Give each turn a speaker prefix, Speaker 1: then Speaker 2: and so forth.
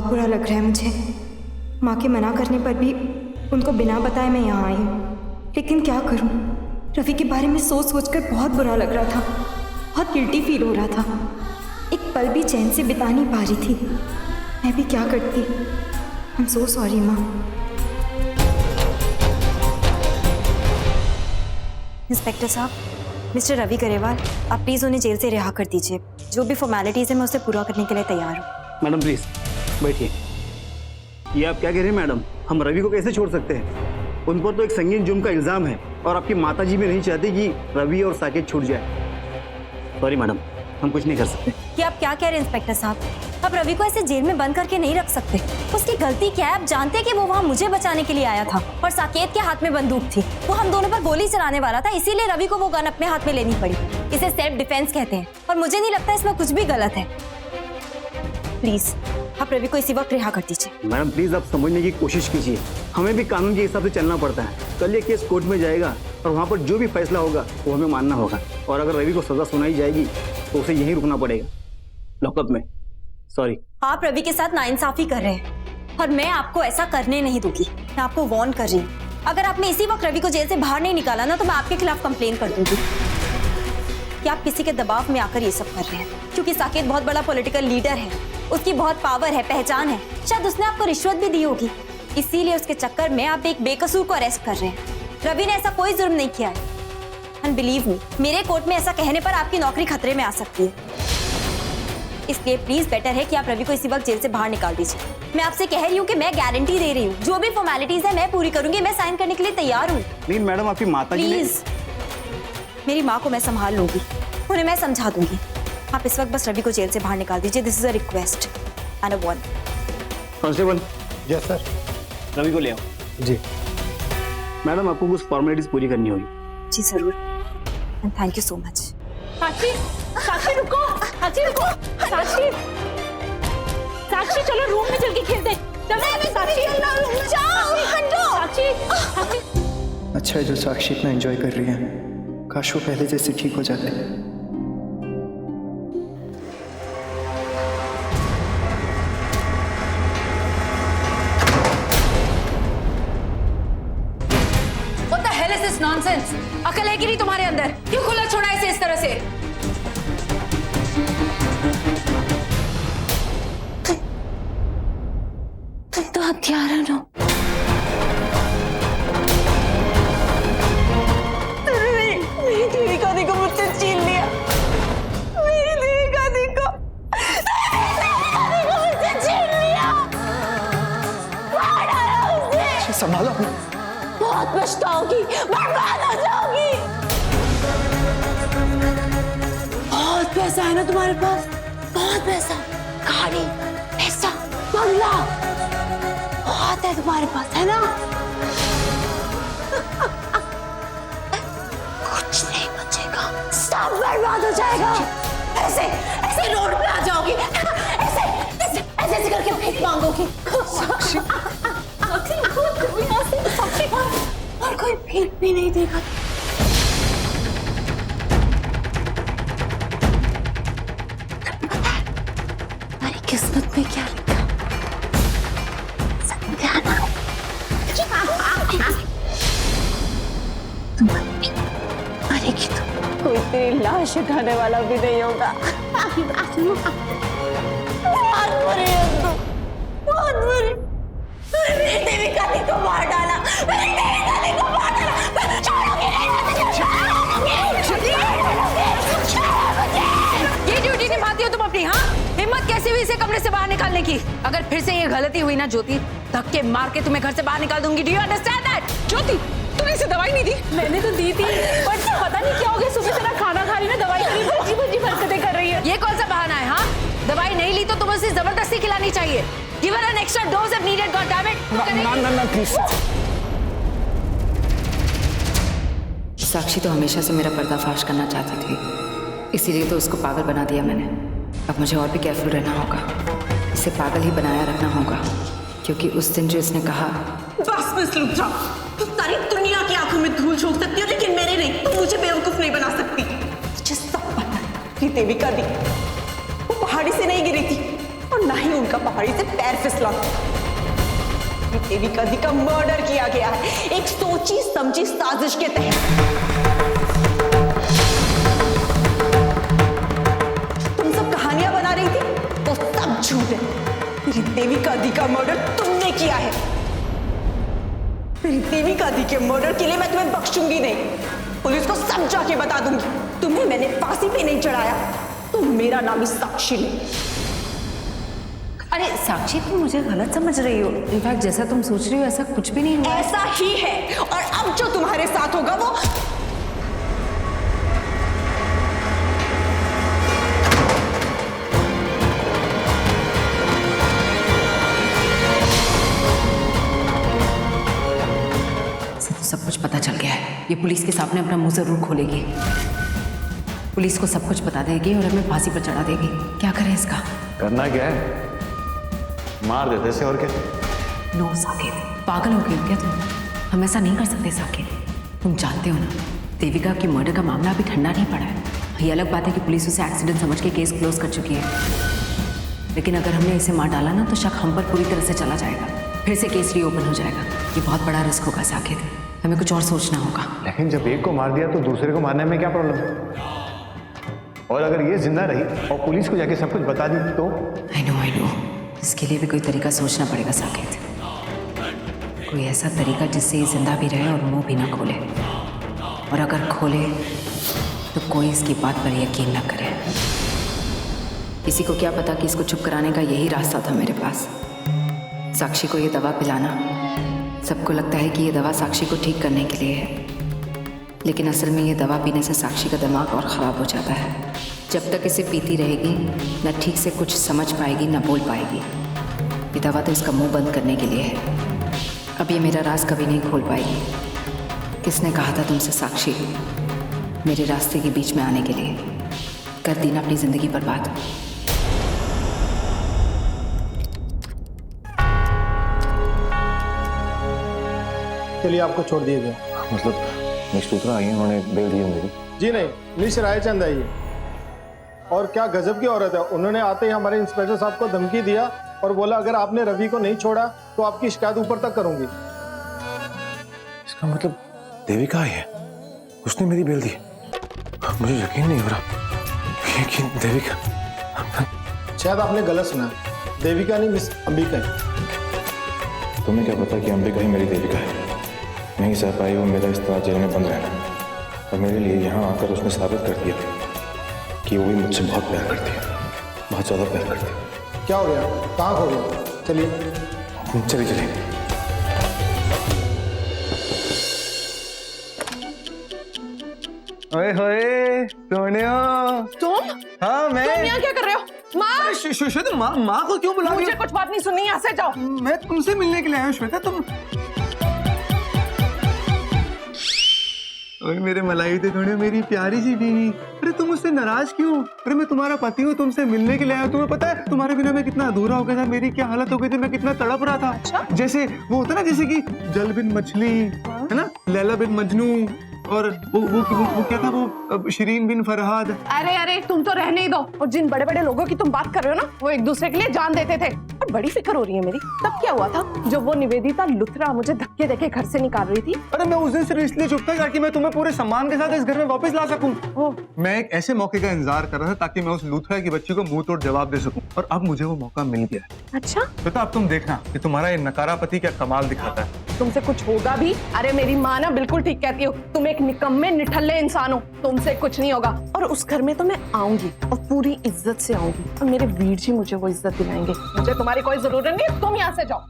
Speaker 1: बहुत बुरा लग रहा है मुझे। माँ के मना करने पर भी उनको बिना बताए मैं यहाँ आई हूँ, लेकिन क्या करूँ, रवि के बारे में सोच सोच कर बहुत बुरा लग रहा था, बहुत गिल्टी फील हो रहा था। एक पल भी चैन से बिता नहीं पा रही थी। मैं भी क्या करती। आई एम सो सॉरी माँ। इंस्पेक्टर साहब, मिस्टर रवि गरेवाल, आप प्लीज़ उन्हें जेल से रिहा कर दीजिए। जो भी फॉर्मेलिटीज़ है मैं उसे पूरा करने के लिए तैयार हूँ।
Speaker 2: मैडम प्लीज बैठिए। ये आप क्या कह रहे हैं मैडम? हम रवि को कैसे छोड़ सकते हैं? उन पर तो एक संगीन जुर्म का इल्जाम है और आपकी माताजी भी नहीं चाहती कि रवि और साकेत छूट जाए। सॉरी मैडम, हम कुछ नहीं कर सकते।
Speaker 1: कि आप क्या कह रहे हैं इंस्पेक्टर साहब? आप रवि को ऐसे जेल में बंद करके नहीं रख सकते। उसकी गलती क्या है? आप जानते हैं कि वो वहाँ मुझे बचाने के लिए आया था और साकेत के हाथ में बंदूक थी। वो हम दोनों पर गोली चलाने वाला था, इसीलिए रवि को वो गन अपने हाथ में लेनी पड़ी। इसे सेल्फ डिफेंस कहते हैं और मुझे नहीं लगता इसमें कुछ भी गलत है। प्लीज आप रवि को इसी वक्त रिहा कर दीजिए।
Speaker 2: मैडम प्लीज आप समझने की कोशिश कीजिए। हमें भी कानून के हिसाब से चलना पड़ता है। कल ये केस कोर्ट में जाएगा और वहाँ पर जो भी फैसला होगा वो हमें मानना होगा। और अगर रवि को सजा सुनाई जाएगी तो उसे यहीं रुकना पड़ेगा, लॉकअप में। सॉरी।
Speaker 1: आप रवि के साथ नाइंसाफी कर रहे हैं और मैं आपको ऐसा करने नहीं दूंगी। मैं आपको वार्न कर रही हूँ। अगर आपने इसी वक्त रवि को जेल से बाहर नहीं निकाला ना तो मैं आपके खिलाफ कंप्लेन कर दूंगी कि आप किसी के दबाव में आकर ये सब कर रहे हैं। क्योंकि साकेत बहुत बड़ा पॉलिटिकल लीडर है, उसकी बहुत पावर है, पहचान है। शायद उसने आपको रिश्वत भी दी होगी, इसीलिए उसके चक्कर में आप एक बेकसूर को अरेस्ट कर रहे हैं। रवि ने ऐसा कोई जुर्म नहीं किया है। एंड बिलीव मी, मेरे कोर्ट में ऐसा कहने पर आपकी नौकरी खतरे में आ सकती है। इसलिए प्लीज बेटर है कि आप रवि को इसी वक्त जेल से बाहर निकाल दीजिए। मैं आपसे कह रही हूँ कि मैं गारंटी दे रही हूँ, जो भी फॉर्मेलिटीज है मैं पूरी करूंगी। मैं साइन करने के लिए तैयार हूँ।
Speaker 2: नहीं मैडम, आपकी माताजी ने...
Speaker 1: प्लीज, मेरी माँ को मैं संभाल लूंगी, उन्हें मैं समझा दूंगी। आप इस वक्त बस रवि को जेल से बाहर निकाल दीजिए। This is a request and a warn.
Speaker 2: Constable.
Speaker 3: Yes sir.
Speaker 2: Ravi को ले आओ।
Speaker 3: जी
Speaker 2: मैडम, आपको कुछ फॉर्मेलिटीज पूरी करनी होगी।
Speaker 1: जी जरूर, and thank you so much.
Speaker 4: Sakshi, Sakshi रुको, साक्षी रुको, साक्षी, साक्षी चलो रूम में चल के खेलते हैं। चलो साक्षी, जाओ, साक्षी, साक्षी।
Speaker 3: अच्छा है जो साक्षी इतना एंजॉय कर रही है। काश वो पहले जैसे ठीक हो जाते।
Speaker 4: What the hell is this nonsense? अकल है कि नहीं तुम्हारे अंदर? क्यों खुला छोड़ा इसे इस तरह से? तुम तो हत्यारा हो। मेरी देविका दी को मुझसे छीन लिया। मेरी देविका दी को मुझसे छीन लिया। मार डाला उसे।
Speaker 3: संभालो अपने।
Speaker 4: बहुत पछताओगी, बर्बाद हो जाओगी। बहुत पैसा है ना तुम्हारे पास, बहुत पैसा, गाड़ी, पैसा, बंगला, बहुत है तुम्हारे पास, है ना? कुछ नहीं बचेगा, सब बर्बाद हो जाएगा। ऐसे ऐसे रोड पे आ जाओगी, ऐसे ऐसे ऐसे ऐसे करके भीख मांगोगी। साक्षी, और कोई भीख भी नहीं देगा। तुम्हारी किस्मत में क्या लिखा? सत्याना। तुम मरेगी तो कोई तेरी लाश उठाने वाला भी नहीं होगा। बहुत बुरी है तुम, बहुत बुरी। मेरी देविका दी को मार डाला, मेरी देविका दी को मार डाला। मैं छोड़ूंगी नहीं, ये ड्यूटी निभाती हो तुम अपनी? हाँ, हिम्मत कैसी हुई इसे कमरे से बाहर निकालने की? अगर फिर से ये गलती हुई ना ज्योति, धक्के मार के तुम्हें घर से बाहर निकाल दूंगी। Do you understand that? Jyoti, तुमने इसे दवाई नहीं दी? मैंने तो दी थी, पर पता नहीं क्या हो गया। सुबह से ना खाना खा रही ना, दवाई नहीं, भजी भजी हरकतें कर रही है। ये कौन सा बहाना है? हाँ, दवाई नहीं ली तो तुम्हें उसे जबरदस्ती खिलानी चाहिए। Give her an extra dose if needed, God damn it.
Speaker 3: ना प्लीज।
Speaker 5: साक्षी तो हमेशा से मेरा पर्दाफाश करना चाहती थी, इसीलिए तो उसको पागल बना दिया मैंने। अब मुझे और भी केयरफुल रहना होगा, इसे पागल ही बनाया रखना होगा, क्योंकि उस दिन जो इसने कहा।
Speaker 6: बस मिस लुत्रा, तुम सारी दुनिया की आंखों में धूल झोंक सकती हो, लेकिन मेरे नहीं। तुम मुझे बेवकूफ नहीं बना सकती। मुझे सब पता है कि देविका दी वो पहाड़ी से नहीं गिरी थी, और ना ही उनका पहाड़ी से पैर फिसला। देविका दी का मर्डर किया गया है एक सोची समझी साजिश के तहत। तुम सब कहानियां बना रही थी, वो सब झूठ है। मेरी देविका दी का मर्डर तुमने किया है। मेरी देविका दी के मर्डर के लिए मैं तुम्हें बख्शूंगी नहीं। पुलिस को सब जाके बता दूंगी। तुम्हें मैंने फांसी पे नहीं चढ़ाया तो मेरा नाम ही साक्षी नहीं।
Speaker 5: अरे साक्षी, तुम मुझे गलत समझ रही हो। इनफैक्ट जैसा तुम सोच रही हो ऐसा कुछ भी नहीं हुआ।
Speaker 6: ऐसा ही है और अब जो तुम्हारे साथ होगा वो
Speaker 5: इसे तो सब कुछ पता चल गया है। ये पुलिस के सामने अपना मुंह जरूर खोलेगी। पुलिस को सब कुछ बता देगी और हमें फांसी पर चढ़ा देगी। क्या करें इसका?
Speaker 7: करना क्या है? मार देते से और क्या?
Speaker 5: नो साकेत, पागल हो गई हो क्या तुम? हम ऐसा नहीं कर सकते साकेत। तुम जानते हो ना, देविका की मर्डर का मामला अभी ठंडा नहीं पड़ा है। ये अलग बात है कि पुलिस उसे एक्सीडेंट समझ के केस क्लोज कर चुकी है, लेकिन अगर हमने इसे मार डाला ना तो शक हम पर पूरी तरह से चला जाएगा। फिर से केस रीओपन हो जाएगा। ये बहुत बड़ा रिस्क होगा साकेत, हमें कुछ और सोचना होगा।
Speaker 7: लेकिन जब एक को मार दिया तो दूसरे को मारने में क्या प्रॉब्लम है? और अगर ये जिंदा रही और पुलिस को जाके सब कुछ बता दी तो?
Speaker 5: आई नो, इसके लिए भी कोई तरीका सोचना पड़ेगा साकेत। कोई ऐसा तरीका जिससे ये जिंदा भी रहे और मुंह भी ना खोले, और अगर खोले तो कोई इसकी बात पर यकीन ना करे। किसी को क्या पता कि इसको चुप कराने का यही रास्ता था मेरे पास। साक्षी को ये दवा पिलाना। सबको लगता है कि ये दवा साक्षी को ठीक करने के लिए है, लेकिन असल में ये दवा पीने से साक्षी का दिमाग और ख़राब हो जाता है। जब तक इसे पीती रहेगी न ठीक से कुछ समझ पाएगी न बोल पाएगी। ये दवा तो इसका मुंह बंद करने के लिए है। अब ये मेरा राज कभी नहीं खोल पाएगी। किसने कहा था तुमसे साक्षी मेरे रास्ते के बीच में आने के लिए? कर दी ना अपनी ज़िंदगी बर्बाद।
Speaker 8: चलिए आपको छोड़ दिया गया।
Speaker 7: मतलब मिस लूथरा आई है, उन्होंने बेल दी है मेरी?
Speaker 8: जी नहीं, मिस रायचंद आई है। और क्या गजब की औरत है। उन्होंने आते ही हमारे इंस्पेक्टर साहब को धमकी दिया और बोला अगर आपने रवि को नहीं छोड़ा तो आपकी शिकायत ऊपर तक करूंगी।
Speaker 7: इसका मतलब देविका आई है, उसने मेरी बेल दी। मुझे यकीन नहीं हो रहा कि देविका।
Speaker 8: शायद आपने गलत सुना, देविका नहीं मिस अंबिका है।
Speaker 7: तुम्हें क्या पता कि अंबिका ही मेरी देविका है? नहीं सह पाई वो मेरा इस तरह जेल में बंद रहना, और मेरे लिए यहाँ आकर उसने साबित कर दिया कि वो भी मुझसे बहुत प्यार करती है, बहुत ज़्यादा प्यार करती है।
Speaker 8: क्या हो गया? कहाँ खो गया? चलिए
Speaker 7: चलिए।
Speaker 2: ओए होए सोनिया।
Speaker 6: तुम
Speaker 2: हाँ मैं।
Speaker 6: तुम यहाँ क्या कर रहे हो? माँ,
Speaker 2: श्वेता, माँ को क्यों बुला रही हो?
Speaker 6: मुझे कुछ बात नहीं सुननी, यहाँ से जाओ।
Speaker 2: मैं तुमसे मिलने के लिए आया हूँ श्वेता। तुम ओए मेरे मलाई थे थोड़े, मेरी प्यारी सी बीवी। अरे तुम मुझसे नाराज क्यों? अरे मैं तुम्हारा पति हूँ, तुमसे मिलने के लिए आया। तुम्हें पता है तुम्हारे बिना मैं कितना अधूरा हो गया था, मेरी क्या हालत हो गई थी, मैं कितना तड़प रहा था।
Speaker 6: अच्छा?
Speaker 2: जैसे वो होता ना, जैसे कि जल बिन मछली है ना, लैला बिन मजनू, और वो क्या था, वो शरीन बिन फरहाद।
Speaker 6: अरे तुम तो रहने ही दो। और जिन बड़े बड़े लोगों की तुम बात कर रहे हो ना, वो एक दूसरे के लिए जान देते थे। और बड़ी फिक्र हो रही है मेरी। तब क्या हुआ था जब वो निवेदिता लुथरा मुझे धक्के देके घर से निकाल रही थी?
Speaker 2: अरे मैं उस दिन सिर्फ इसलिए चुप था ताकि मैं तुम्हें पूरे सम्मान के साथ इस घर में वापस ला सकूं। मैं एक ऐसे मौके का इंतजार कर रहा था ताकि मैं उस लूथरा की बच्ची को मुंह तोड़ जवाब दे सकूं, और अब मुझे वो मौका मिल गया।
Speaker 6: अच्छा,
Speaker 2: बेटा अब तुम देखना कि तुम्हारा ये नकारा पति क्या कमाल दिखाता है।
Speaker 6: तुमसे कुछ होगा भी। अरे मेरी माँ ना बिल्कुल ठीक कहती हो, तुम एक निकम्मे निठल्ले इंसान हो, तुमसे कुछ नहीं होगा। और उस घर में तो मैं आऊंगी और पूरी इज्जत से आऊंगी, और मेरे वीर जी मुझे वो इज्जत दिलाएंगे। मुझे तुम्हारी कोई जरूरत नहीं, तुम यहाँ से जाओ।